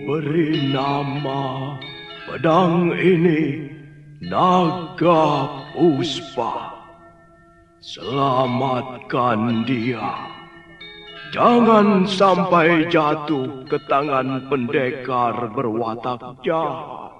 beri nama pedang ini Naga Puspa. Selamatkan dia. Jangan sampai jatuh ke tangan pendekar berwatak jahat.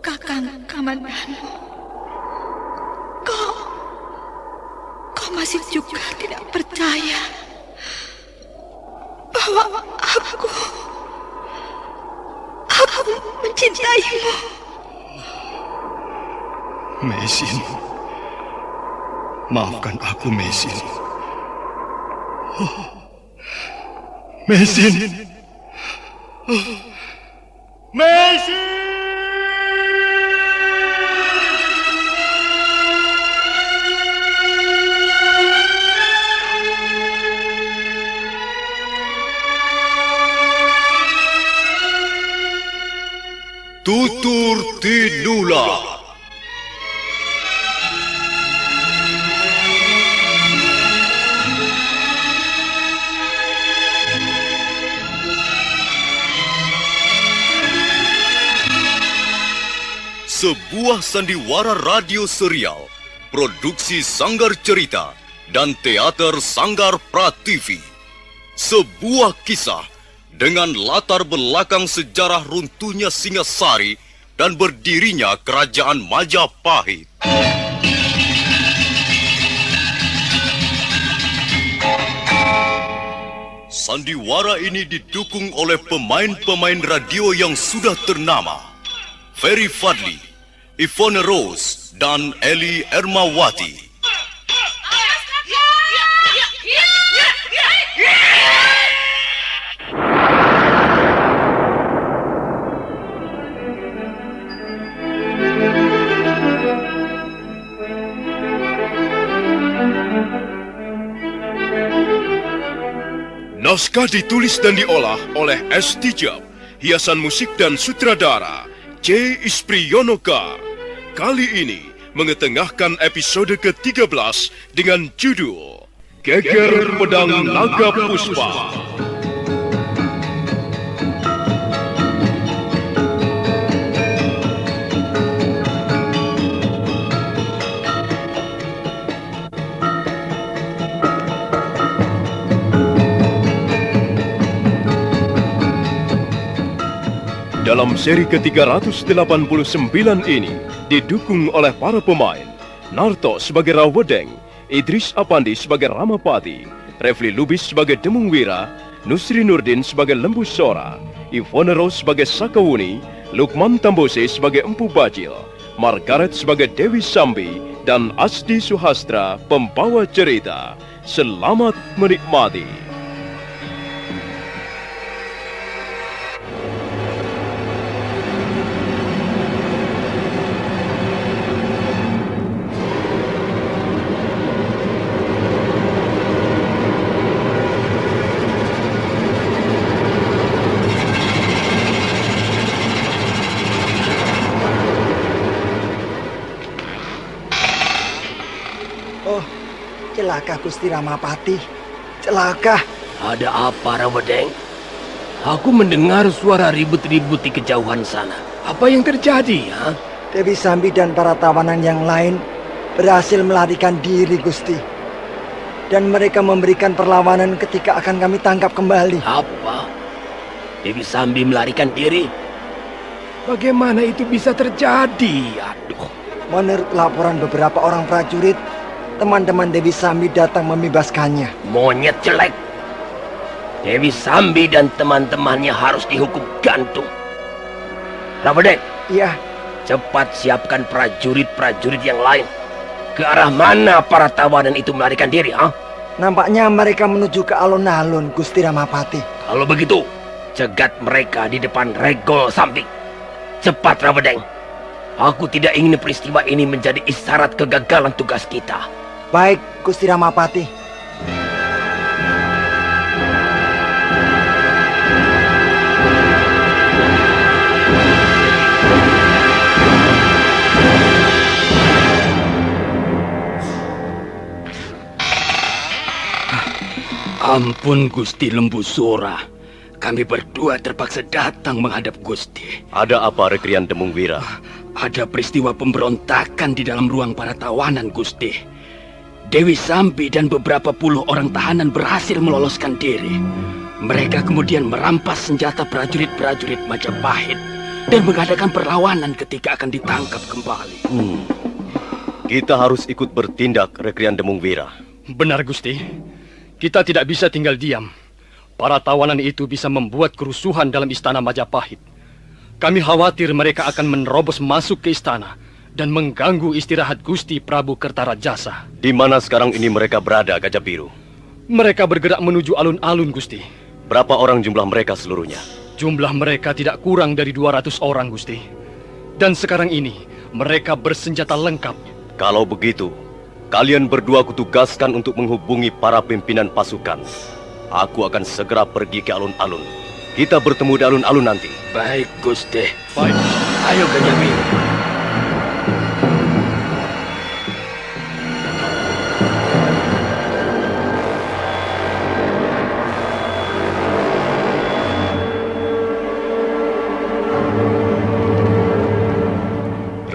Kakang Kamandanu, kau masih juga tidak percaya bahwa aku mencintaimu. Meisin, maafkan aku, Meisin. Meisin, Meisin. Tutur Tinula. Sebuah sandiwara radio serial, produksi Sanggar Cerita dan teater Sanggar Prativi. Sebuah kisah dengan latar belakang sejarah runtuhnya Singasari dan berdirinya Kerajaan Majapahit. Sandiwara ini didukung oleh pemain-pemain radio yang sudah ternama. Ferry Fadli, Ivone Rose, dan Eli Ermawati. Naskah ditulis dan diolah oleh S. Tijab, hiasan musik dan sutradara C. Ispriyonoka. Kali ini mengetengahkan episode ke-13 dengan judul Geger Pedang Naga Puspa. Dalam seri ke-389 ini didukung oleh para pemain Narto sebagai Rawedeng, Idris Apandi sebagai Ramapati, Refli Lubis sebagai Demung Wira, Nusri Nurdin sebagai Lembu Sora, Ivone Rose sebagai Sakawuni, Lukman Tambose sebagai Empu Bajil, Margaret sebagai Dewi Sambi, dan Asdi Suhastra pembawa cerita. Selamat menikmati. Celaka Gusti Ramapati, celaka. Ada apa, Rawedeng? Aku mendengar suara ribut-ribut di kejauhan sana. Apa yang terjadi, ha? Dewi Sambi dan para tawanan yang lain berhasil melarikan diri, Gusti. Dan mereka memberikan perlawanan ketika akan kami tangkap kembali. Apa? Dewi Sambi melarikan diri? Bagaimana itu bisa terjadi? Aduh. Menurut laporan beberapa orang prajurit, teman-teman Dewi Sambi datang membebaskannya. Monyet jelek. Dewi Sambi dan teman-temannya harus dihukum gantung. Rawedeng. Iya. Cepat siapkan prajurit-prajurit yang lain. Ke arah mana para tawanan itu melarikan diri, ha? Nampaknya mereka menuju ke alun-alun, Gusti Ramapati. Kalau begitu, cegat mereka di depan Regol Sambi. Cepat, Rawedeng. Aku tidak ingin peristiwa ini menjadi isyarat kegagalan tugas kita. Baik, Gusti Ramapati. Ampun Gusti Lembu Sora. Kami berdua terpaksa datang menghadap Gusti. Ada apa, Rekrian Demung Wira? Ada peristiwa pemberontakan di dalam ruang para tawanan, Gusti. Dewi Sambi dan beberapa puluh orang tahanan berhasil meloloskan diri. Mereka kemudian merampas senjata prajurit-prajurit Majapahit dan mengadakan perlawanan ketika akan ditangkap kembali. Kita harus ikut bertindak, Rekrian Demung Wira. Benar, Gusti. Kita tidak bisa tinggal diam. Para tawanan itu bisa membuat kerusuhan dalam istana Majapahit. Kami khawatir mereka akan menerobos masuk ke istana dan mengganggu istirahat Gusti Prabu Kertarajasa. Di mana sekarang ini mereka berada, Gajah Biru? Mereka bergerak menuju alun-alun, Gusti. Berapa orang jumlah mereka seluruhnya? Jumlah mereka tidak kurang dari 200 orang, Gusti. Dan sekarang ini mereka bersenjata lengkap. Kalau begitu, kalian berdua kutugaskan untuk menghubungi para pimpinan pasukan. Aku akan segera pergi ke alun-alun. Kita bertemu di alun-alun nanti. Baik, Gusti. Baik. Ayo, Gajah Biru.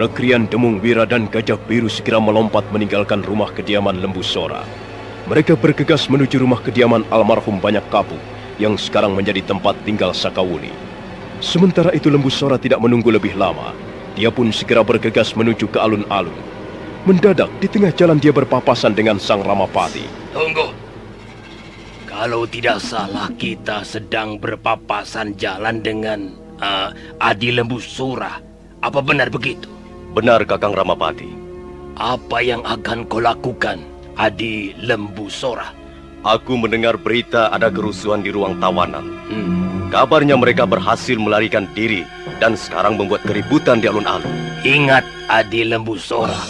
Rekrian Demung Wira dan Gajah Biru segera melompat meninggalkan rumah kediaman Lembu Sora. Mereka bergegas menuju rumah kediaman almarhum Banyak Kapu yang sekarang menjadi tempat tinggal Sakawuni. Sementara itu Lembu Sora tidak menunggu lebih lama. Dia pun segera bergegas menuju ke alun-alun. Mendadak di tengah jalan dia berpapasan dengan Sang Ramapati. Tunggu. Kalau tidak salah kita sedang berpapasan jalan dengan Adi Lembu Sora. Apa benar begitu? Benar, Kakang Ramapati. Apa yang akan kau lakukan, Adi Lembu Sora? Aku mendengar berita ada kerusuhan di ruang tawanan. Kabarnya mereka berhasil melarikan diri dan sekarang membuat keributan di alun-alun. Ingat, Adi Lembu Sora.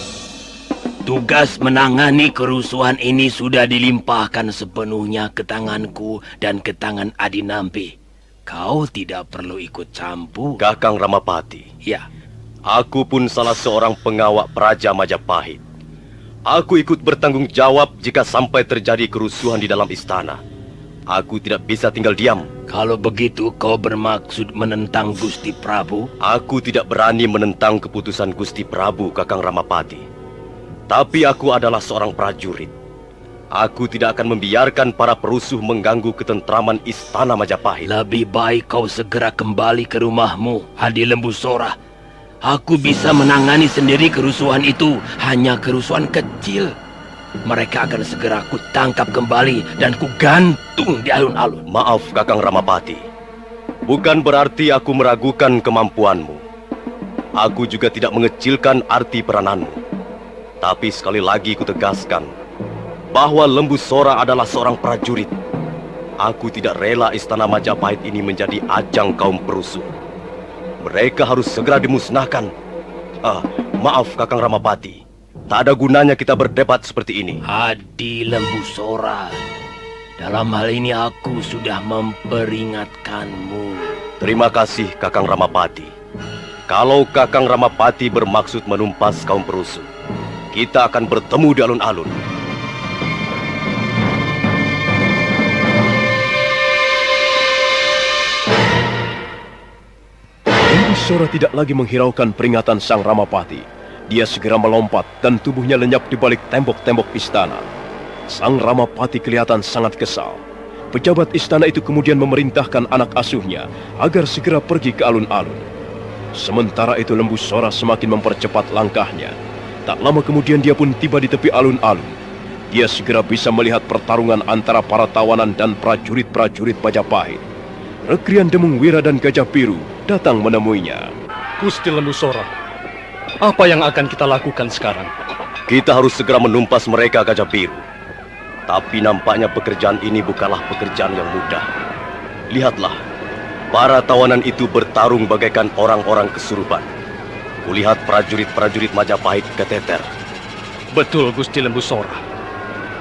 Tugas menangani kerusuhan ini sudah dilimpahkan sepenuhnya ke tanganku dan ke tangan Adi Nampi. Kau tidak perlu ikut campur. Kakang Ramapati. Ya. Aku pun salah seorang pengawak Praja Majapahit. Aku ikut bertanggung jawab jika sampai terjadi kerusuhan di dalam istana. Aku tidak bisa tinggal diam. Kalau begitu kau bermaksud menentang Gusti Prabu? Aku tidak berani menentang keputusan Gusti Prabu, Kakang Ramapati. Tapi aku adalah seorang prajurit. Aku tidak akan membiarkan para perusuh mengganggu ketentraman istana Majapahit. Lebih baik kau segera kembali ke rumahmu, Adi Lembu Sora. Aku bisa menangani sendiri kerusuhan itu, hanya kerusuhan kecil. Mereka akan segera kutangkap kembali dan kugantung di alun-alun. Maaf, Kakang Ramapati. Bukan berarti aku meragukan kemampuanmu. Aku juga tidak mengecilkan arti perananmu. Tapi sekali lagi kutegaskan bahwa Lembu Sora adalah seorang prajurit. Aku tidak rela istana Majapahit ini menjadi ajang kaum perusuh. Mereka harus segera dimusnahkan. Maaf, Kakang Ramapati. Tak ada gunanya kita berdebat seperti ini. Adi Lembu Sora, dalam hal ini aku sudah memperingatkanmu. Terima kasih, Kakang Ramapati. Kalau Kakang Ramapati bermaksud menumpas kaum perusuh, kita akan bertemu di alun-alun. Lembu Sora tidak lagi menghiraukan peringatan Sang Ramapati. Dia segera melompat dan tubuhnya lenyap di balik tembok-tembok istana. Sang Ramapati kelihatan sangat kesal. Pejabat istana itu kemudian memerintahkan anak asuhnya agar segera pergi ke alun-alun. Sementara itu Lembu Sora semakin mempercepat langkahnya. Tak lama kemudian dia pun tiba di tepi alun-alun. Dia segera bisa melihat pertarungan antara para tawanan dan prajurit-prajurit Majapahit. Rekrian Demung Wira dan Gajah Biru datang menemuinya. Gusti Lembu Sora, apa yang akan kita lakukan sekarang? Kita harus segera menumpas mereka, Gajah Biru. Tapi nampaknya pekerjaan ini bukanlah pekerjaan yang mudah. Lihatlah, para tawanan itu bertarung bagaikan orang-orang kesurupan. Kulihat prajurit-prajurit Majapahit keteter. Betul, Gusti Lembu Sora.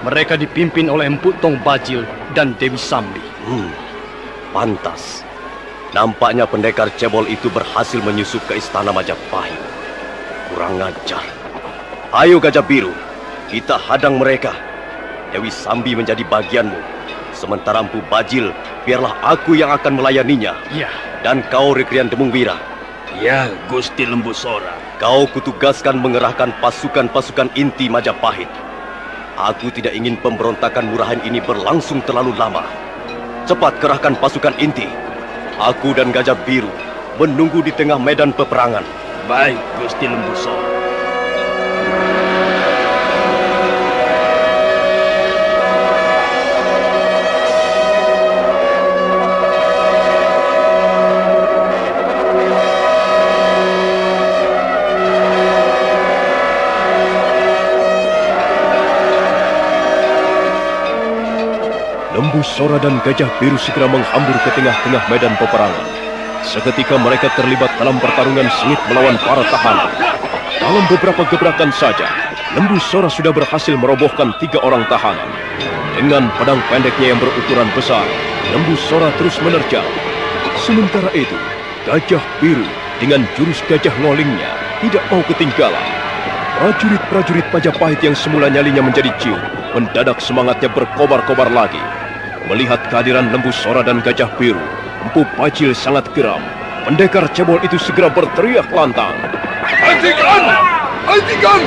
Mereka dipimpin oleh Empu Tong Bajil dan Dewi Sambi. Pantas. Nampaknya pendekar cebol itu berhasil menyusup ke istana Majapahit. Kurang ajar. Ayo Gajah Biru, kita hadang mereka. Dewi Sambi menjadi bagianmu. Sementara Empu Bajil, biarlah aku yang akan melayaninya. Ya, Dan kau Rekrian Demung Wira, Ya, Gusti Lembu Sora. kau kutugaskan mengerahkan pasukan-pasukan inti Majapahit. Aku tidak ingin pemberontakan murahan ini berlangsung terlalu lama. Cepat kerahkan pasukan inti. Aku dan Gajah Biru menunggu di tengah medan peperangan. Baik, Gusti Lembu Sora. Lembu Sora dan Gajah Biru segera menghambur ke tengah-tengah medan peperangan. Seketika mereka terlibat dalam pertarungan sengit melawan para tahanan. Dalam beberapa gebrakan saja, Lembu Sora sudah berhasil merobohkan 3 orang tahanan. Dengan pedang pendeknya yang berukuran besar, Lembu Sora terus menerjang. Sementara itu, Gajah Biru dengan jurus gajah ngolingnya tidak mau ketinggalan. Prajurit-prajurit Majapahit yang semula nyalinya menjadi ciut, mendadak semangatnya berkobar-kobar lagi. Melihat kehadiran Lembu Sora dan Gajah Biru, Empu Bajil sangat geram. Pendekar cebol itu segera berteriak lantang. Hentikan! Hentikan!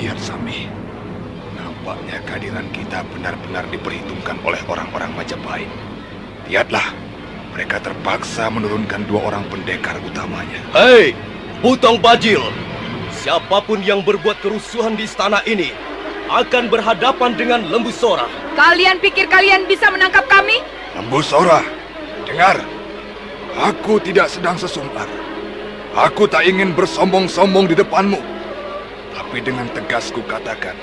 Lihat Sami, nampaknya kehadiran kita benar-benar diperhitungkan oleh orang-orang Majapahit. Lihatlah, mereka terpaksa menurunkan 2 orang pendekar utamanya. Hei, Butong Bajil! Siapapun yang berbuat kerusuhan di istana ini akan berhadapan dengan Lembu Sora. Kalian pikir kalian bisa menangkap kami? Lembu Sora, dengar. Aku tidak sedang sesumbar. Aku tak ingin bersombong-sombong di depanmu. Tapi dengan tegas ku katakan,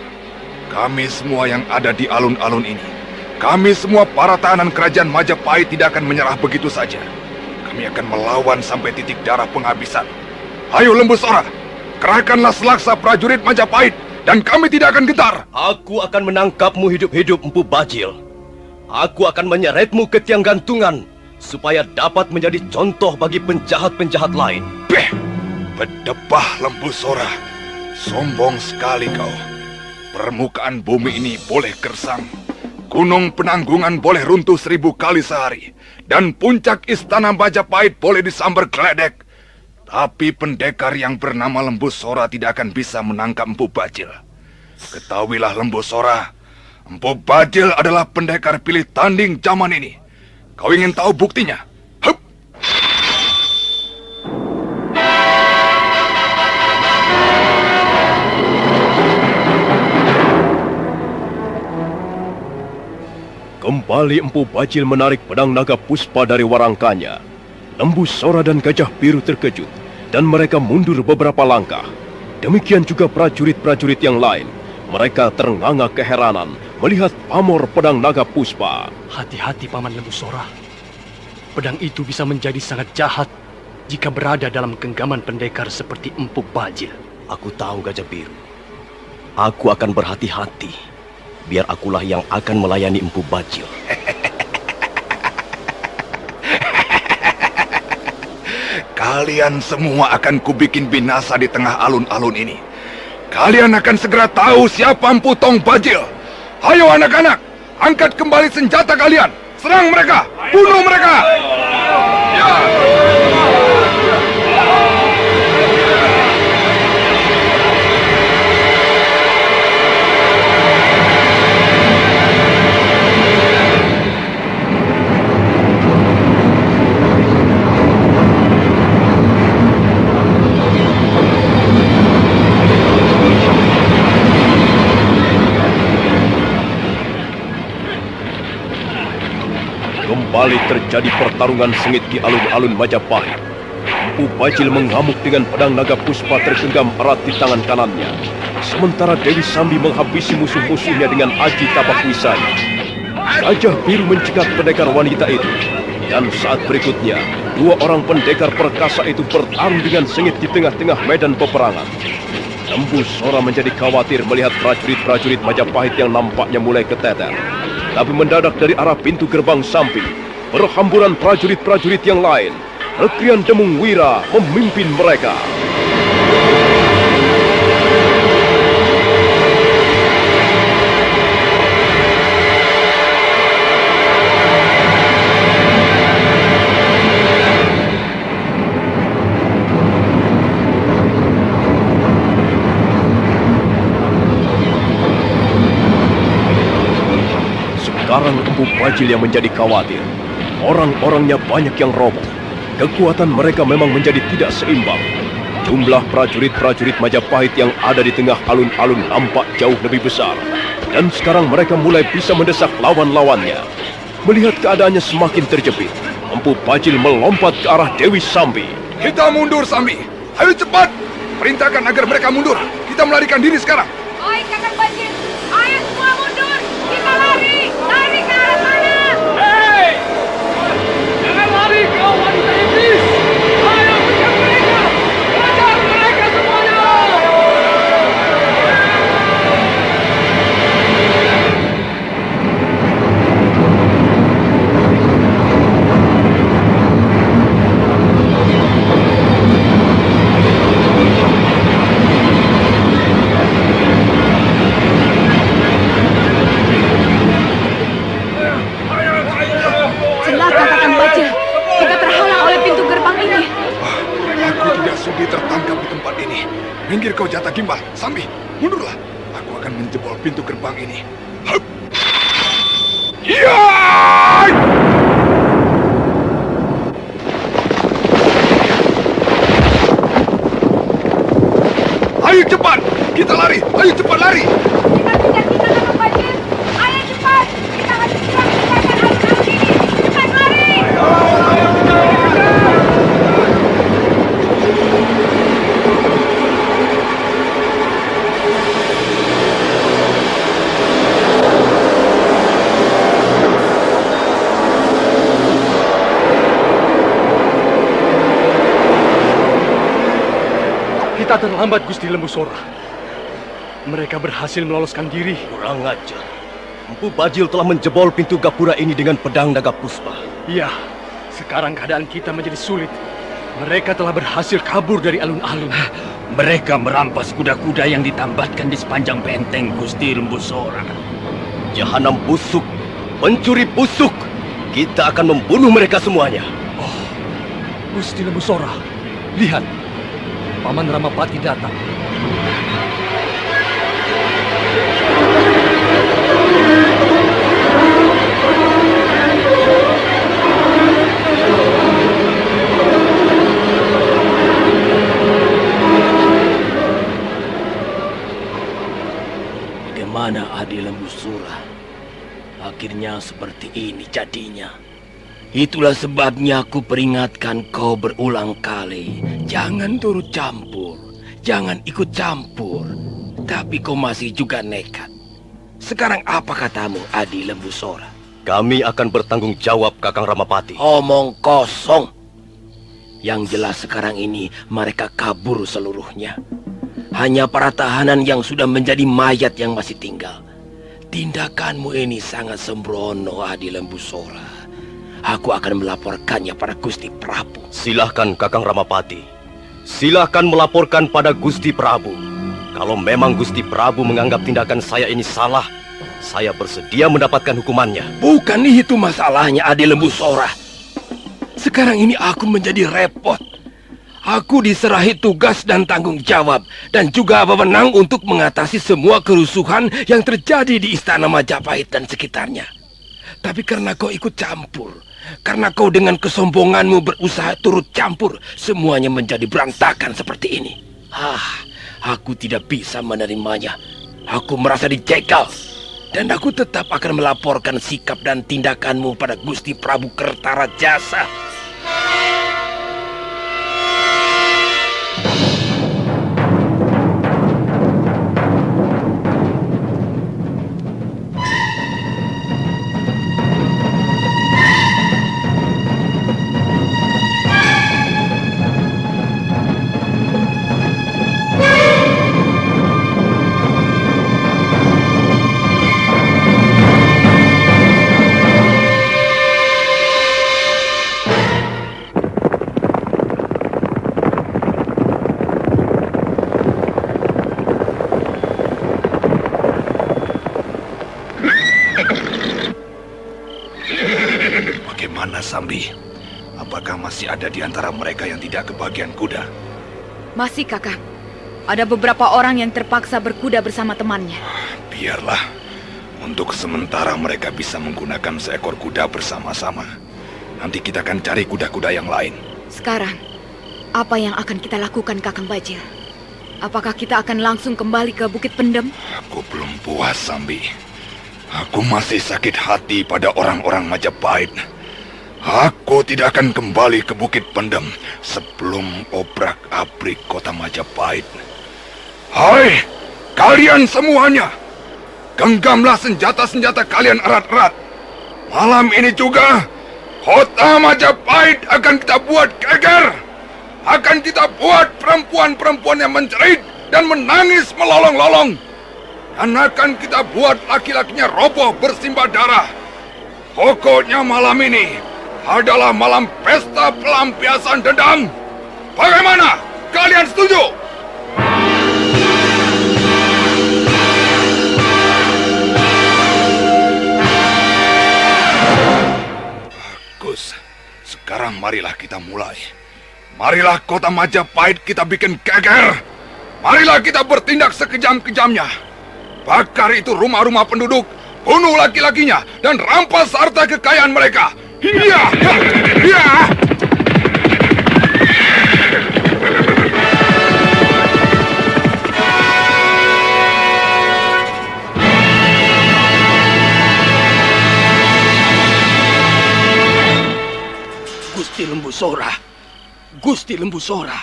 kami semua yang ada di alun-alun ini, kami semua para tahanan kerajaan Majapahit tidak akan menyerah begitu saja. Kami akan melawan sampai titik darah penghabisan. Ayo Lembu Sora, kerahkanlah selaksa prajurit Majapahit dan kami tidak akan gentar. Aku akan menangkapmu hidup-hidup, Empu Bajil. Aku akan menyeretmu ke tiang gantungan supaya dapat menjadi contoh bagi penjahat-penjahat lain. Beh, berdebah Lembu Sora. Sombong sekali kau. Permukaan bumi ini boleh gersang. Gunung Penanggungan boleh runtuh 1000 kali sehari. Dan puncak istana Majapahit boleh disambar geledek. Tapi pendekar yang bernama Lembu Sora tidak akan bisa menangkap Empu Bajil. Ketahuilah Lembu Sora, Empu Bajil adalah pendekar pilih tanding zaman ini. Kau ingin tahu buktinya? Hup! Kembali Empu Bajil menarik pedang naga puspa dari warangkanya. Lembu Sora dan Gajah Biru terkejut dan mereka mundur beberapa langkah. Demikian juga prajurit-prajurit yang lain. Mereka ternganga keheranan melihat pamor pedang naga puspa. hati-hati Paman Lembu Sora. Pedang itu bisa menjadi sangat jahat jika berada dalam genggaman pendekar seperti Empu Bajil. Aku tahu Gajah Biru. Aku akan berhati-hati. Biar akulah yang akan melayani Empu Bajil. Kalian semua akan kubikin binasa di tengah alun-alun ini. Kalian akan segera tahu siapa Empu Tong Bajil. Ayo anak-anak, angkat kembali senjata kalian. Serang mereka, bunuh mereka. Ya. Kembali terjadi pertarungan sengit di alun-alun Majapahit. Empu Bajil mengamuk dengan pedang naga puspa tergenggam erat di tangan kanannya. Sementara Dewi Sambi menghabisi musuh-musuhnya dengan aji tapak wisaya. Gajah Biru mencegat pendekar wanita itu. Dan saat berikutnya, 2 orang pendekar perkasa itu bertarung dengan sengit di tengah-tengah medan peperangan. Lembu Sora menjadi khawatir melihat prajurit-prajurit Majapahit yang nampaknya mulai keteter. Tapi mendadak dari arah pintu gerbang samping, berhamburan prajurit-prajurit yang lain. Rekrian Demung Wira memimpin mereka. Sekarang Empu Bajil yang menjadi khawatir. Orang-orangnya banyak yang roboh. Kekuatan mereka memang menjadi tidak seimbang. Jumlah prajurit-prajurit Majapahit yang ada di tengah alun-alun nampak jauh lebih besar. Dan sekarang mereka mulai bisa mendesak lawan-lawannya. Melihat keadaannya semakin terjepit, Empu Bajil melompat ke arah Dewi Sambi. Kita mundur, Sambi. Ayo cepat. Perintahkan agar mereka mundur. Kita melarikan diri sekarang. Baik, Kakang Bajil. Ayo semua mundur. Kita lari. Lari ke arah sana. Hei! Jangan lari kau wanita iblis! Ayo kejar mereka! Kejar mereka semuanya! Celaka, Kakang Bajil. Kita terhalang oleh pintu gerbang ini. Aku tidak sudi tertangkap di tempat ini. Minggir kau Jata Gimbal. Sambi, mundurlah. Aku akan menjebol pintu gerbang ini. Hup. Yai! Ayo cepat, kita lari. Ayo cepat lari. Kita kejar kita, Kakang Bajil. Ayo cepat. Kita harus segera meninggalkan alun-alun ini. Cepat lari. Kita terlambat, Gusti Lembu Sora. Mereka berhasil meloloskan diri. Kurang ajar. Empu Bajil telah menjebol pintu gapura ini dengan pedang naga puspa. Iya, sekarang keadaan kita menjadi sulit. Mereka telah berhasil kabur dari alun-alun. Mereka merampas kuda-kuda yang ditambatkan di sepanjang benteng Gusti Lembu Sora. Jahanam busuk, pencuri busuk. Kita akan membunuh mereka semuanya. Gusti Lembu Sora, lihat. Paman Ramapati datang. Bagaimana Adi Lembu Sora? Akhirnya seperti ini jadinya. Itulah sebabnya aku peringatkan kau berulang kali. Jangan turut campur. Jangan ikut campur. Tapi kau masih juga nekat. Sekarang apa katamu, Adi Lembu Sora? Kami akan bertanggung jawab, Kakang Ramapati. Omong kosong. Yang jelas sekarang ini mereka kabur seluruhnya. Hanya para tahanan yang sudah menjadi mayat yang masih tinggal. Tindakanmu ini sangat sembrono, Adi Lembu Sora. Aku akan melaporkannya pada Gusti Prabu. Silahkan, Kakang Ramapati. Silahkan melaporkan pada Gusti Prabu. Kalau memang Gusti Prabu menganggap tindakan saya ini salah, saya bersedia mendapatkan hukumannya. Bukan itu masalahnya, Adi Lembu Sora. Sekarang ini aku menjadi repot. Aku diserahi tugas dan tanggung jawab, dan juga wewenang untuk mengatasi semua kerusuhan yang terjadi di Istana Majapahit dan sekitarnya. Tapi karena kau ikut campur, karena kau dengan kesombonganmu berusaha turut campur, semuanya menjadi berantakan seperti ini. Aku tidak bisa menerimanya. Aku merasa dijegal. Dan aku tetap akan melaporkan sikap dan tindakanmu pada Gusti Prabu Kertarajasa. Sambi? Apakah masih ada di antara mereka yang tidak kebagian kuda? Masih, Kakang. Ada beberapa orang yang terpaksa berkuda bersama temannya. Biarlah. Untuk sementara mereka bisa menggunakan seekor kuda bersama-sama. Nanti kita akan cari kuda-kuda yang lain. Sekarang, apa yang akan kita lakukan, Kakang Bajil? Apakah kita akan langsung kembali ke Bukit Pendem? Aku belum puas, Sambi. Aku masih sakit hati pada orang-orang Majapahit. Aku tidak akan kembali ke Bukit Pendem sebelum obrak-abrik kota Majapahit. Hai, kalian semuanya! Genggamlah senjata-senjata kalian erat-erat. Malam ini juga, kota Majapahit akan kita buat geger. Akan kita buat perempuan-perempuan yang menjerit dan menangis melolong-lolong. Dan akan kita buat laki-lakinya roboh bersimbah darah. Pokoknya malam ini adalah malam pesta pelampiasan dendam. Bagaimana? Kalian setuju? Bagus. Sekarang marilah kita mulai. Marilah kota Majapahit kita bikin geger. Marilah kita bertindak sekejam-kejamnya. Bakar itu rumah-rumah penduduk, bunuh laki-lakinya, dan rampas harta kekayaan mereka. Iya, iya. Gusti Lembu Sora, Gusti Lembu Sora,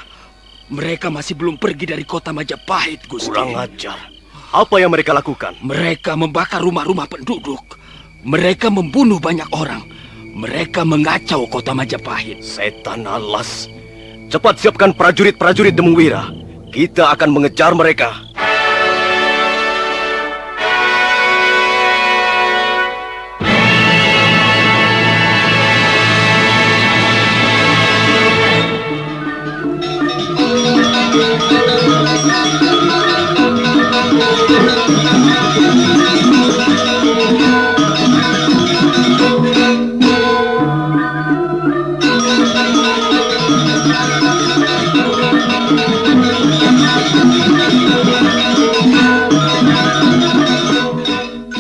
mereka masih belum pergi dari kota Majapahit, Gusti. Kurang ajar. Apa yang mereka lakukan? Mereka membakar rumah-rumah penduduk. Mereka membunuh banyak orang. Mereka mengacau kota Majapahit. Setan alas. Cepat siapkan prajurit-prajurit Demungwira. Kita akan mengejar mereka.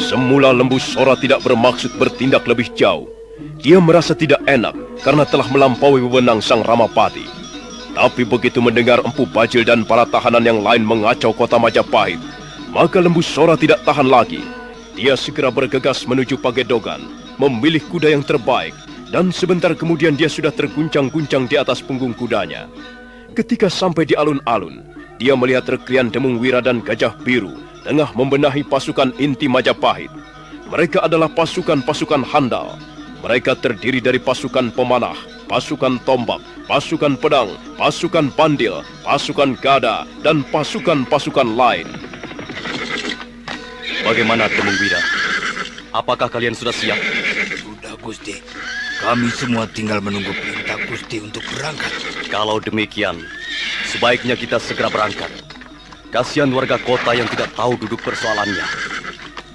Semula Lembu Sora tidak bermaksud bertindak lebih jauh. Dia merasa tidak enak karena telah melampaui wewenang Sang Ramapati. Tapi begitu mendengar Empu Bajil dan para tahanan yang lain mengacau kota Majapahit, maka Lembu Sora tidak tahan lagi. Dia segera bergegas menuju Pagedogan, memilih kuda yang terbaik, dan sebentar kemudian dia sudah terguncang-guncang di atas punggung kudanya. Ketika sampai di alun-alun, dia melihat Reklian Demungwira dan Gajah Biru tengah membenahi pasukan inti Majapahit. Mereka adalah pasukan-pasukan handal. Mereka terdiri dari pasukan pemanah, pasukan tombak, pasukan pedang, pasukan pandil, pasukan gada, dan pasukan-pasukan lain. Bagaimana, Demungwira? Apakah kalian sudah siap? Sudah, Gusti. Kami semua tinggal menunggu perintah Gusti untuk berangkat. Kalau demikian, sebaiknya kita segera berangkat. Kasihan warga kota yang tidak tahu duduk persoalannya.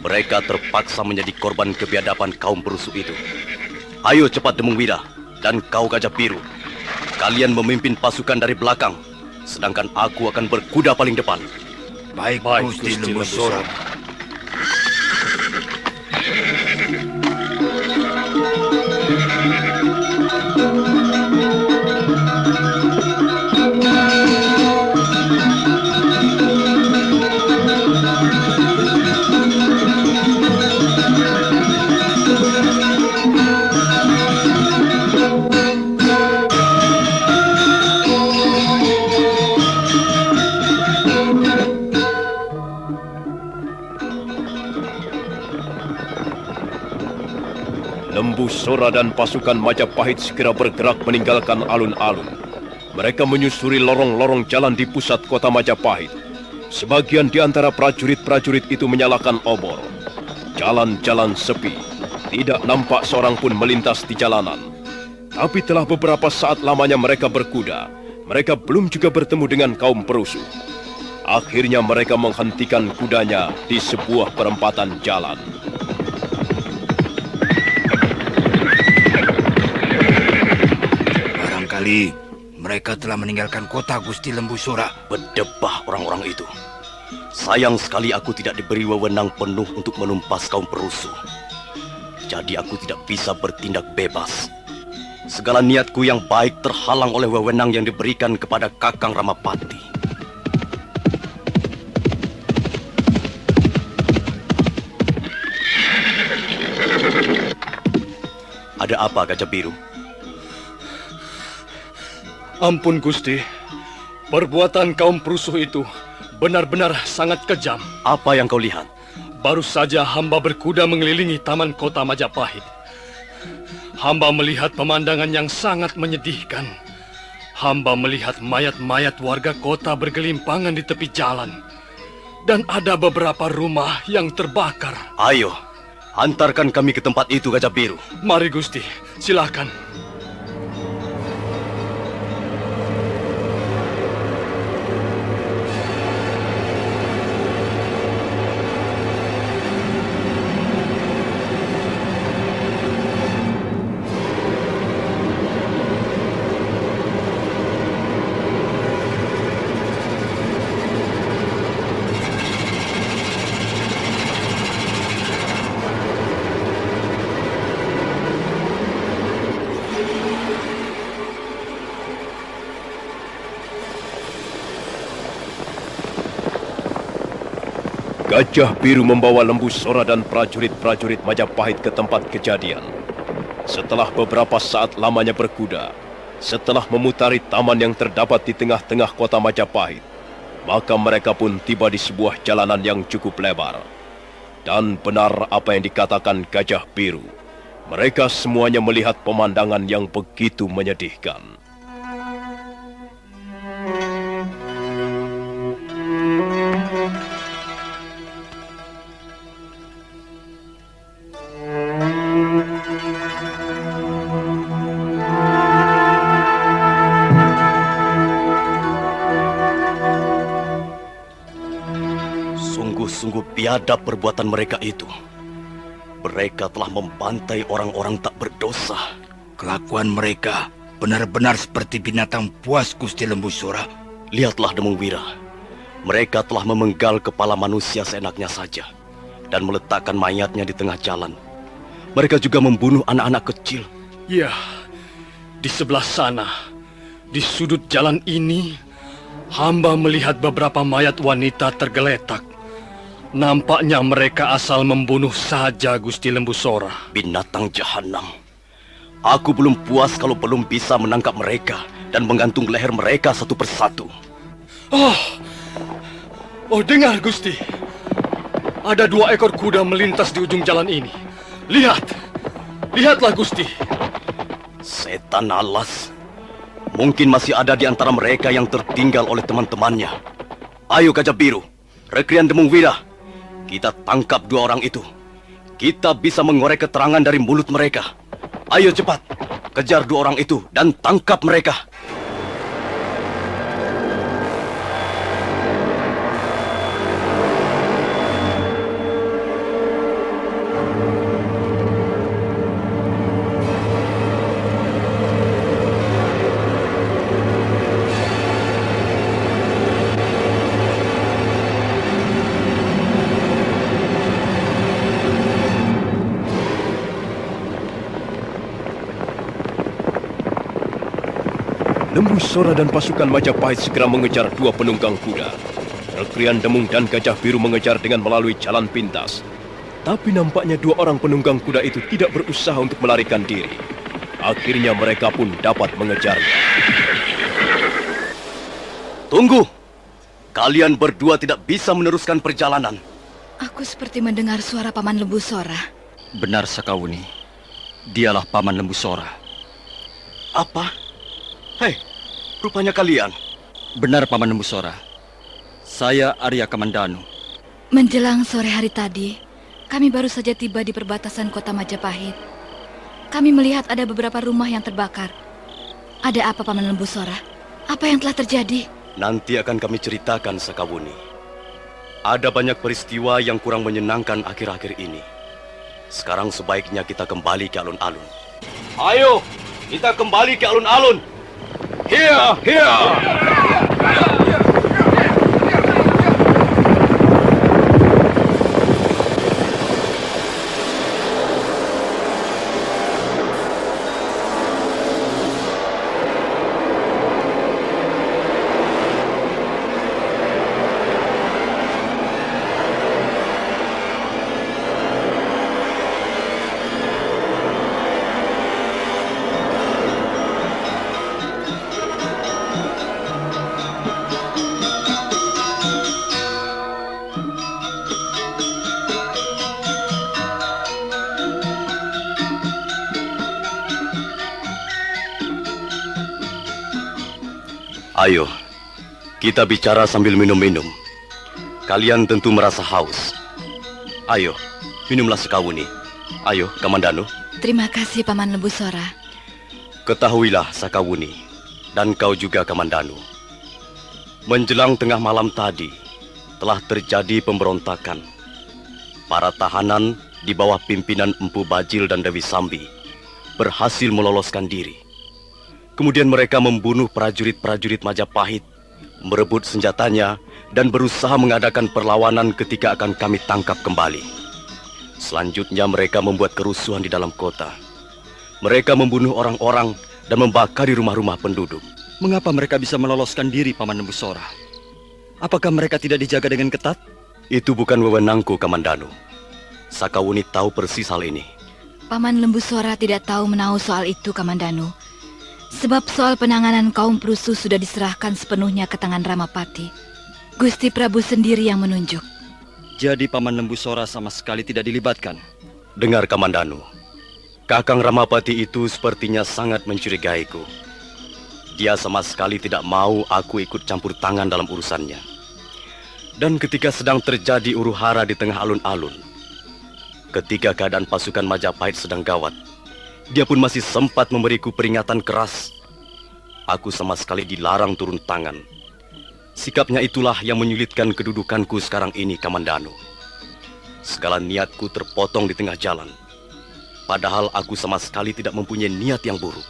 Mereka terpaksa menjadi korban kebiadaban kaum perusuh itu. Ayo cepat Demungwira dan kau Gajah Biru. Kalian memimpin pasukan dari belakang, sedangkan aku akan berkuda paling depan. Baik, Gusti Lembu Sora. Lembu Sora dan pasukan Majapahit segera bergerak meninggalkan alun-alun. Mereka menyusuri lorong-lorong jalan di pusat kota Majapahit. Sebagian di antara prajurit-prajurit itu menyalakan obor. Jalan-jalan sepi, tidak nampak seorang pun melintas di jalanan. Tapi telah beberapa saat lamanya mereka berkuda, mereka belum juga bertemu dengan kaum perusuh. Akhirnya mereka menghentikan kudanya di sebuah perempatan jalan. sekali. Mereka telah meninggalkan kota Gusti Lembu Sora. Berdebah orang-orang itu. Sayang sekali aku tidak diberi wewenang penuh untuk menumpas kaum perusuh. Jadi aku tidak bisa bertindak bebas. Segala niatku yang baik terhalang oleh wewenang yang diberikan kepada Kakang Ramapati. Ada apa, Gajah Biru? Ampun Gusti, perbuatan kaum perusuh itu benar-benar sangat kejam. Apa yang kau lihat? Baru saja hamba berkuda mengelilingi taman kota Majapahit. Hamba melihat pemandangan yang sangat menyedihkan. Hamba melihat mayat-mayat warga kota bergelimpangan di tepi jalan. Dan ada beberapa rumah yang terbakar. Ayo, antarkan kami ke tempat itu, Gajah Biru. Mari Gusti, silakan. Gajah Biru membawa Lembu Sora dan prajurit-prajurit Majapahit ke tempat kejadian. Setelah beberapa saat lamanya berkuda, setelah memutari taman yang terdapat di tengah-tengah kota Majapahit, maka mereka pun tiba di sebuah jalanan yang cukup lebar. Dan benar apa yang dikatakan Gajah Biru. Mereka semuanya melihat pemandangan yang begitu menyedihkan. Sungguh biadab perbuatan mereka itu. Mereka telah membantai orang-orang tak berdosa. Kelakuan mereka benar-benar seperti binatang buas, Gusti Lembu Sora. Lihatlah Demung Wira. Mereka telah memenggal kepala manusia seenaknya saja dan meletakkan mayatnya di tengah jalan. Mereka juga membunuh anak-anak kecil. Ya, di sebelah sana, di sudut jalan ini, hamba melihat beberapa mayat wanita tergeletak. Nampaknya mereka asal membunuh saja, Gusti Lembu Sora. Binatang jahanam. Aku belum puas kalau belum bisa menangkap mereka dan menggantung leher mereka satu persatu. Oh, dengar Gusti. Ada 2 ekor kuda melintas di ujung jalan ini. Lihatlah Gusti. Setan alas. Mungkin masih ada di antara mereka yang tertinggal oleh teman-temannya. Ayo Gajah Biru, Rekrian Demung Wira. Kita tangkap 2 orang itu. Kita bisa mengorek keterangan dari mulut mereka. Ayo cepat, kejar 2 orang itu dan tangkap mereka. Lembu Sora dan pasukan Majapahit segera mengejar 2 penunggang kuda. Rekrian Demung dan Gajah Biru mengejar dengan melalui jalan pintas. Tapi nampaknya 2 orang penunggang kuda itu tidak berusaha untuk melarikan diri. Akhirnya mereka pun dapat mengejarnya. Tunggu! Kalian berdua tidak bisa meneruskan perjalanan. Aku seperti mendengar suara Paman Lembu Sora. Benar Sakawuni. Dialah Paman Lembu Sora. Apa? Hei, rupanya kalian. Benar Paman Lembu Sora. Saya Arya Kamandanu. Menjelang sore hari tadi, kami baru saja tiba di perbatasan kota Majapahit. Kami melihat ada beberapa rumah yang terbakar. Ada apa Paman Lembu Sora? Apa yang telah terjadi? Nanti akan kami ceritakan Sakawuni. Ada banyak peristiwa yang kurang menyenangkan akhir-akhir ini. Sekarang sebaiknya kita kembali ke alun-alun. Ayo, kita kembali ke alun-alun. Hiya, hiya. Ayo, kita bicara sambil minum-minum. Kalian tentu merasa haus. Ayo, minumlah sekawuni. Ayo, Kamandanu. Terima kasih, Paman Lembu Sora. Ketahuilah, Sakawuni, dan kau juga, Kamandanu. Menjelang tengah malam tadi, telah terjadi pemberontakan. Para tahanan di bawah pimpinan Empu Bajil dan Dewi Sambi berhasil meloloskan diri. Kemudian mereka membunuh prajurit-prajurit Majapahit, merebut senjatanya, dan berusaha mengadakan perlawanan ketika akan kami tangkap kembali. Selanjutnya mereka membuat kerusuhan di dalam kota. Mereka membunuh orang-orang dan membakari rumah-rumah penduduk. Mengapa mereka bisa meloloskan diri, Paman Lembu Sora? Apakah mereka tidak dijaga dengan ketat? Itu bukan wewenangku, Kamandanu. Sakawuni tahu persis hal ini. Paman Lembu Sora tidak tahu menahu soal itu, Kamandanu. Sebab soal penanganan kaum perusuh sudah diserahkan sepenuhnya ke tangan Ramapati. Gusti Prabu sendiri yang menunjuk. Jadi Paman Lembu Sora sama sekali tidak dilibatkan? Dengar, Kamandanu. Kakang Ramapati itu sepertinya sangat mencurigaiku. Dia sama sekali tidak mau aku ikut campur tangan dalam urusannya. Dan ketika sedang terjadi huru-hara di tengah alun-alun, ketika keadaan pasukan Majapahit sedang gawat, dia pun masih sempat memberiku peringatan keras. Aku sama sekali dilarang turun tangan. Sikapnya itulah yang menyulitkan kedudukanku sekarang ini, Kamandanu. Segala niatku terpotong di tengah jalan. Padahal aku sama sekali tidak mempunyai niat yang buruk.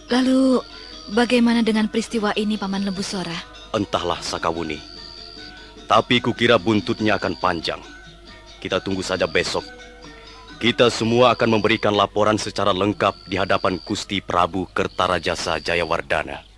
Lalu, bagaimana dengan peristiwa ini, Paman Lembu Sora? Entahlah, Sakawuni. Tapi kukira buntutnya akan panjang. Kita tunggu saja besok. Kita semua akan memberikan laporan secara lengkap di hadapan Gusti Prabu Kertarajasa Jayawardana.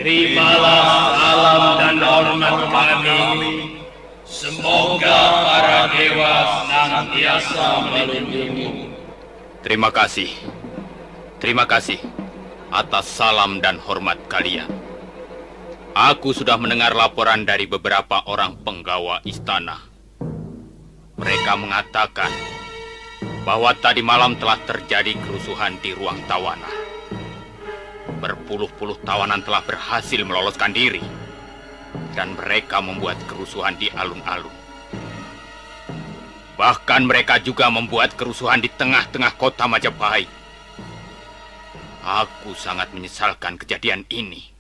Terimalah salam dan hormat kami. Semoga para dewa senantiasa melindungimu. Terima kasih atas salam dan hormat kalian. Aku sudah mendengar laporan dari beberapa orang penggawa istana. Mereka mengatakan bahwa tadi malam telah terjadi kerusuhan di ruang tawanan. Berpuluh-puluh tawanan telah berhasil meloloskan diri, dan mereka membuat kerusuhan di alun-alun. Bahkan mereka juga membuat kerusuhan di tengah-tengah kota Majapahit. Aku sangat menyesalkan kejadian ini.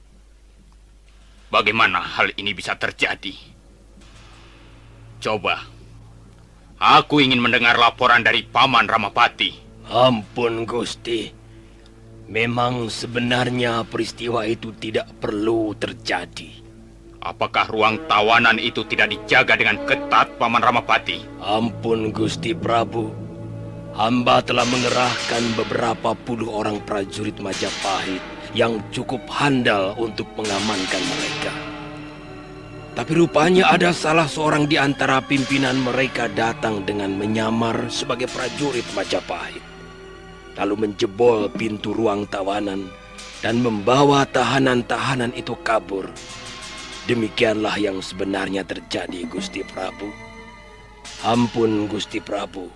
Bagaimana hal ini bisa terjadi? Coba, aku ingin mendengar laporan dari Paman Ramapati. Ampun, Gusti. Memang sebenarnya peristiwa itu tidak perlu terjadi. Apakah ruang tawanan itu tidak dijaga dengan ketat, Paman Ramapati? Ampun, Gusti Prabu. Hamba telah mengerahkan beberapa puluh orang prajurit Majapahit yang cukup handal untuk mengamankan mereka. Tapi rupanya ada salah seorang di antara pimpinan mereka datang dengan menyamar sebagai prajurit Majapahit, lalu menjebol pintu ruang tawanan dan membawa tahanan-tahanan itu kabur. Demikianlah yang sebenarnya terjadi, Gusti Prabu. Ampun, Gusti Prabu.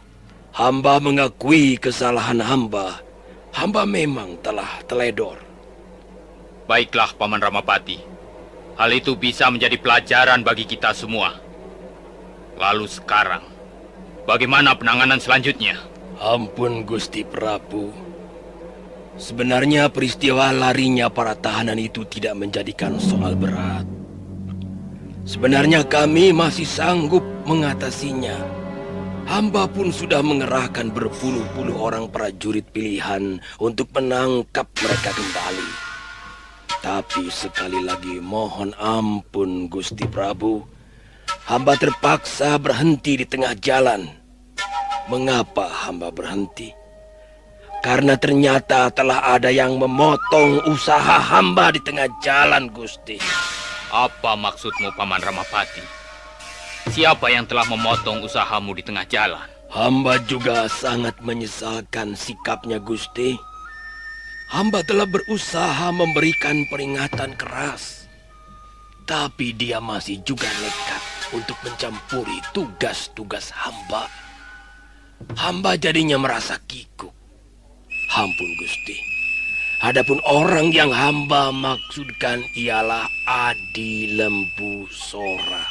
Hamba mengakui kesalahan hamba. Hamba memang telah teledor. Baiklah, Paman Ramapati. Hal itu bisa menjadi pelajaran bagi kita semua. Lalu sekarang, bagaimana penanganan selanjutnya? Ampun Gusti Prabu. Sebenarnya peristiwa larinya para tahanan itu tidak menjadikan soal berat. Sebenarnya kami masih sanggup mengatasinya. Hamba pun sudah mengerahkan berpuluh-puluh orang prajurit pilihan untuk menangkap mereka kembali. Tapi sekali lagi mohon ampun Gusti Prabu. Hamba terpaksa berhenti di tengah jalan. Mengapa hamba berhenti? Karena ternyata telah ada yang memotong usaha hamba di tengah jalan, Gusti. Apa maksudmu, Paman Ramapati? Siapa yang telah memotong usahamu di tengah jalan? Hamba juga sangat menyesalkan sikapnya, Gusti. Hamba telah berusaha memberikan peringatan keras. Tapi dia masih juga nekat untuk mencampuri tugas-tugas hamba. Hamba jadinya merasa kikuk. Ampun Gusti. Adapun orang yang hamba maksudkan ialah Adi Lembu Sora.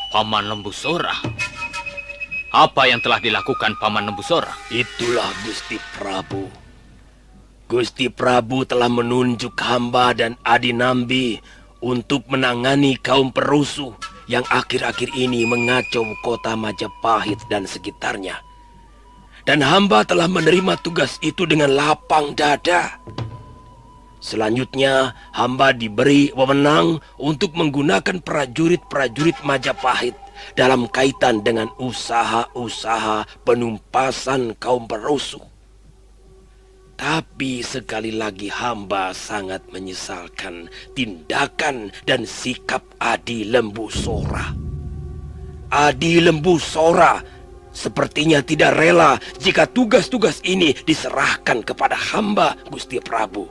Paman Lembu Sora? Apa yang telah dilakukan Paman Lembu Sora? Itulah Gusti Prabu. Gusti Prabu telah menunjuk hamba dan Adi Nambi untuk menangani kaum perusuh yang akhir-akhir ini mengacau kota Majapahit dan sekitarnya. Dan hamba telah menerima tugas itu dengan lapang dada. Selanjutnya, hamba diberi wewenang untuk menggunakan prajurit-prajurit Majapahit dalam kaitan dengan usaha-usaha penumpasan kaum perusuh. Tapi sekali lagi hamba sangat menyesalkan tindakan dan sikap Adi Lembu Sora. Adi Lembu Sora sepertinya tidak rela jika tugas-tugas ini diserahkan kepada hamba, Gusti Prabu.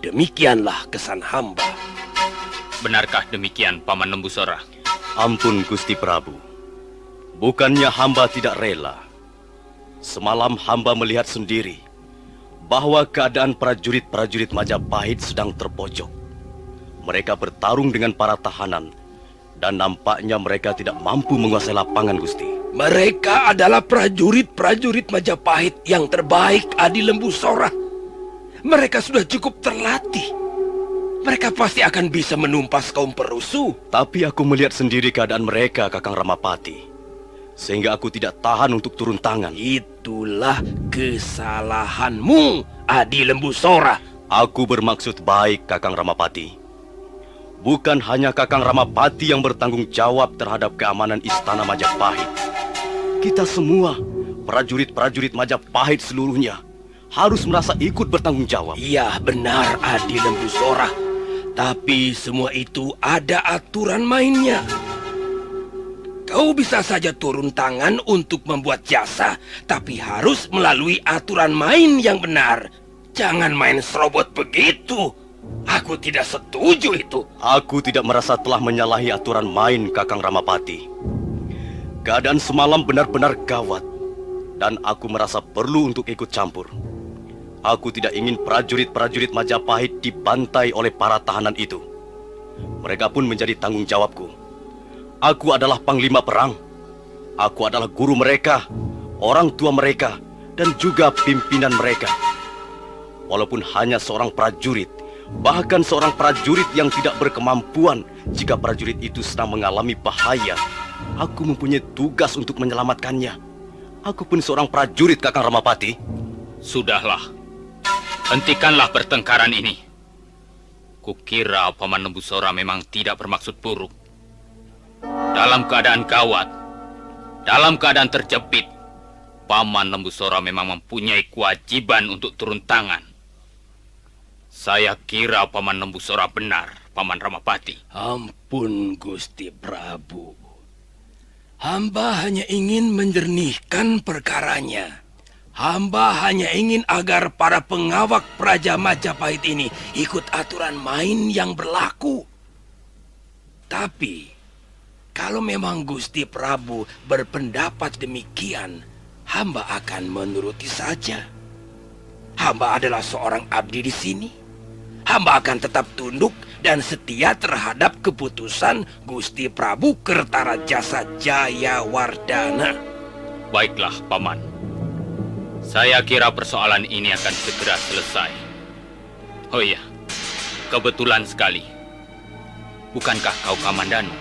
Demikianlah kesan hamba. Benarkah demikian, Paman Lembu Sora? Ampun Gusti Prabu. Bukannya hamba tidak rela. Semalam hamba melihat sendiri bahwa keadaan prajurit-prajurit Majapahit sedang terpojok. Mereka bertarung dengan para tahanan, dan nampaknya mereka tidak mampu menguasai lapangan, Gusti. Mereka adalah prajurit-prajurit Majapahit yang terbaik, Adi Lembu Sora. Mereka sudah cukup terlatih. Mereka pasti akan bisa menumpas kaum perusuh. Tapi aku melihat sendiri keadaan mereka, Kakang Ramapati, sehingga aku tidak tahan untuk turun tangan. Itulah kesalahanmu, Adi Lembu Sora. Aku bermaksud baik, Kakang Ramapati. Bukan hanya Kakang Ramapati yang bertanggung jawab terhadap keamanan Istana Majapahit. Kita semua, prajurit-prajurit Majapahit seluruhnya, harus merasa ikut bertanggung jawab. Iya, benar Adi Lembu Sora. Tapi semua itu ada aturan mainnya. Kau bisa saja turun tangan untuk membuat jasa, tapi harus melalui aturan main yang benar. Jangan main serobot begitu. Aku tidak setuju itu. Aku tidak merasa telah menyalahi aturan main, Kakang Ramapati. Keadaan semalam benar-benar gawat, dan aku merasa perlu untuk ikut campur. Aku tidak ingin prajurit-prajurit Majapahit dibantai oleh para tahanan itu. Mereka pun menjadi tanggung jawabku. Aku adalah panglima perang. Aku adalah guru mereka, orang tua mereka, dan juga pimpinan mereka. Walaupun hanya seorang prajurit, bahkan seorang prajurit yang tidak berkemampuan, jika prajurit itu sedang mengalami bahaya, aku mempunyai tugas untuk menyelamatkannya. Aku pun seorang prajurit, Kakang Ramapati. Sudahlah, hentikanlah pertengkaran ini. Kukira Paman Lembu Sora memang tidak bermaksud buruk. Dalam keadaan gawat, dalam keadaan terjepit, Paman Lembu Sora memang mempunyai kewajiban untuk turun tangan. Saya kira Paman Lembu Sora benar, Paman Ramapati. Ampun Gusti Prabu. Hamba hanya ingin menjernihkan perkaranya. Hamba hanya ingin agar para pengawak Praja Majapahit ini ikut aturan main yang berlaku. Tapi kalau memang Gusti Prabu berpendapat demikian, hamba akan menuruti saja. Hamba adalah seorang abdi di sini. hamba akan tetap tunduk dan setia terhadap keputusan Gusti Prabu Kertarajasa Jayawardana. Baiklah, Paman. Saya kira persoalan ini akan segera selesai. Oh iya, kebetulan sekali. Bukankah kau Kamandanu?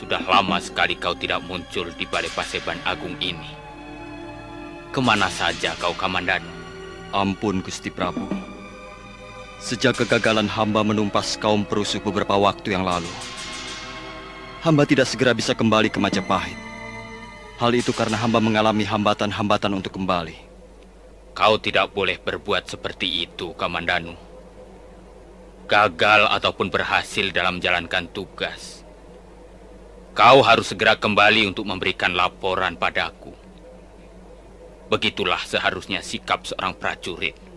Sudah lama sekali kau tidak muncul di Balai Paseban Agung ini. Kemana saja kau Kamandanu? Ampun Gusti Prabu. Sejak kegagalan hamba menumpas kaum perusuh beberapa waktu yang lalu, hamba tidak segera bisa kembali ke Majapahit. Hal itu karena hamba mengalami hambatan-hambatan untuk kembali. Kau tidak boleh berbuat seperti itu, Kamandanu. Gagal ataupun berhasil dalam menjalankan tugas, kau harus segera kembali untuk memberikan laporan padaku. Begitulah seharusnya sikap seorang prajurit.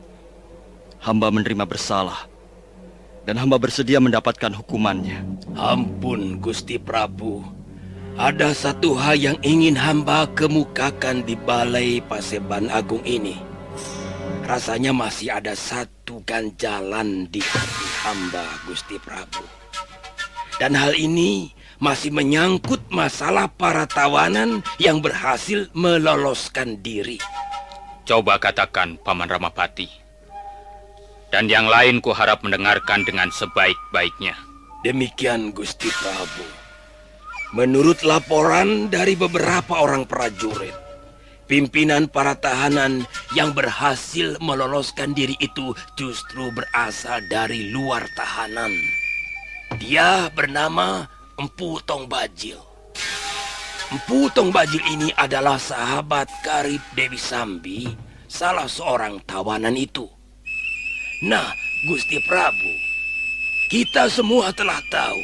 Hamba menerima bersalah, dan hamba bersedia mendapatkan hukumannya. Ampun Gusti Prabu, ada satu hal yang ingin hamba kemukakan di Balai Paseban Agung ini. Rasanya masih ada satu ganjalan di hati hamba Gusti Prabu. Dan hal ini masih menyangkut masalah para tawanan yang berhasil meloloskan diri. Coba katakan, Paman Ramapati. Dan yang lain kuharap mendengarkan dengan sebaik-baiknya. Demikian Gusti Prabu. Menurut laporan dari beberapa orang prajurit, pimpinan para tahanan yang berhasil meloloskan diri itu justru berasal dari luar tahanan. Dia bernama Empu Tong Bajil. Empu Tong Bajil ini adalah sahabat karib Dewi Sambi, salah seorang tawanan itu. Nah, Gusti Prabu, kita semua telah tahu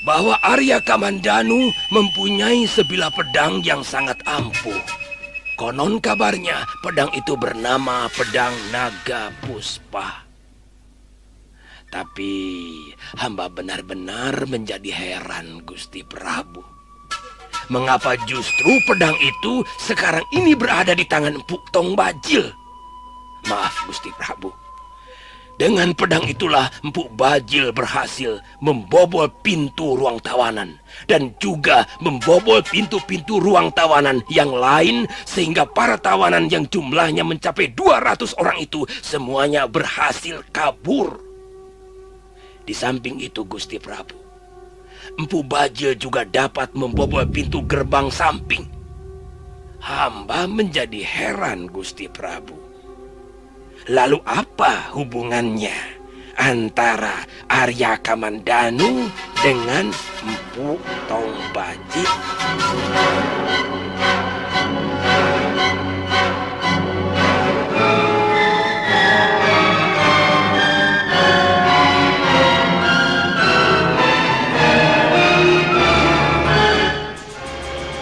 bahwa Arya Kamandanu mempunyai sebilah pedang yang sangat ampuh. Konon kabarnya pedang itu bernama Pedang Naga Puspa. Tapi hamba benar-benar menjadi heran, Gusti Prabu. Mengapa justru pedang itu sekarang ini berada di tangan Empu Tong Bajil? Maaf, Gusti Prabu. Dengan pedang itulah Empu Bajil berhasil membobol pintu ruang tawanan. Dan juga membobol pintu-pintu ruang tawanan yang lain. Sehingga para tawanan yang jumlahnya mencapai 200 orang itu semuanya berhasil kabur. Di samping itu Gusti Prabu, Empu Bajil juga dapat membobol pintu gerbang samping. Hamba menjadi heran Gusti Prabu. Lalu apa hubungannya antara Arya Kamandanu dengan Empu Tong Bajil?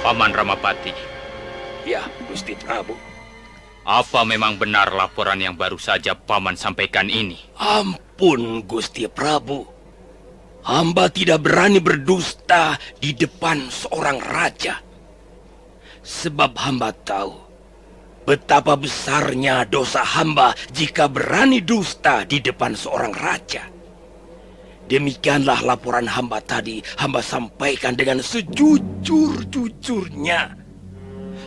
Paman Ramapati. Ya, Gusti Prabu. Apa memang benar laporan yang baru saja Paman sampaikan ini? Ampun, Gusti Prabu. Hamba tidak berani berdusta di depan seorang raja. Sebab hamba tahu betapa besarnya dosa hamba jika berani dusta di depan seorang raja. Demikianlah laporan hamba tadi hamba sampaikan dengan sejujur-jujurnya.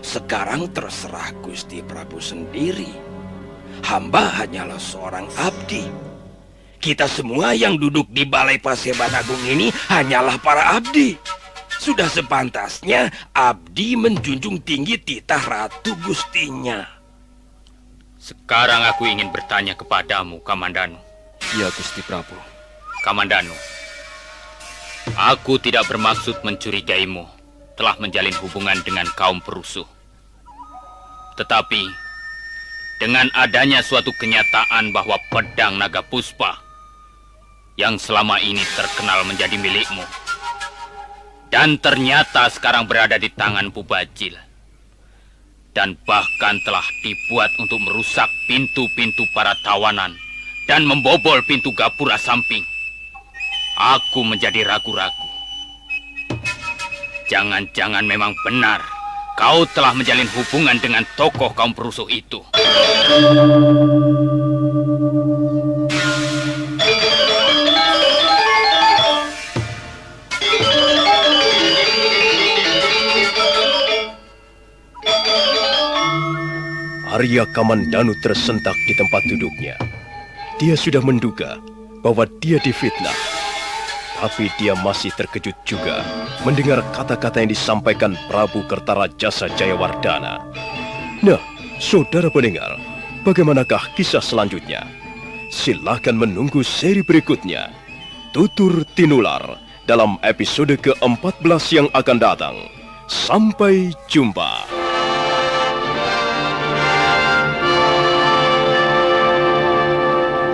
Sekarang terserah Gusti Prabu sendiri. Hamba hanyalah seorang abdi. Kita semua yang duduk di Balai Paseban Agung ini hanyalah para abdi. Sudah sepantasnya abdi menjunjung tinggi titah ratu gustinya. Sekarang aku ingin bertanya kepadamu, Kamandanu. Ya, Gusti Prabu. Kamandanu, aku tidak bermaksud mencurigaimu telah menjalin hubungan dengan kaum perusuh. Tetapi, dengan adanya suatu kenyataan bahwa pedang Naga Puspa yang selama ini terkenal menjadi milikmu, dan ternyata sekarang berada di tangan Empu Bajil, dan bahkan telah dibuat untuk merusak pintu-pintu para tawanan dan membobol pintu gapura samping, aku menjadi ragu-ragu. Jangan-jangan memang benar kau telah menjalin hubungan dengan tokoh kaum perusuh itu. Arya Kamandanu tersentak di tempat duduknya. Dia sudah menduga bahwa dia difitnah. Tapi dia masih terkejut juga mendengar kata-kata yang disampaikan Prabu Kertarajasa Jayawardana. Nah, saudara pendengar, bagaimanakah kisah selanjutnya? Silakan menunggu seri berikutnya. Tutur Tinular dalam episode ke-14 yang akan datang. Sampai jumpa.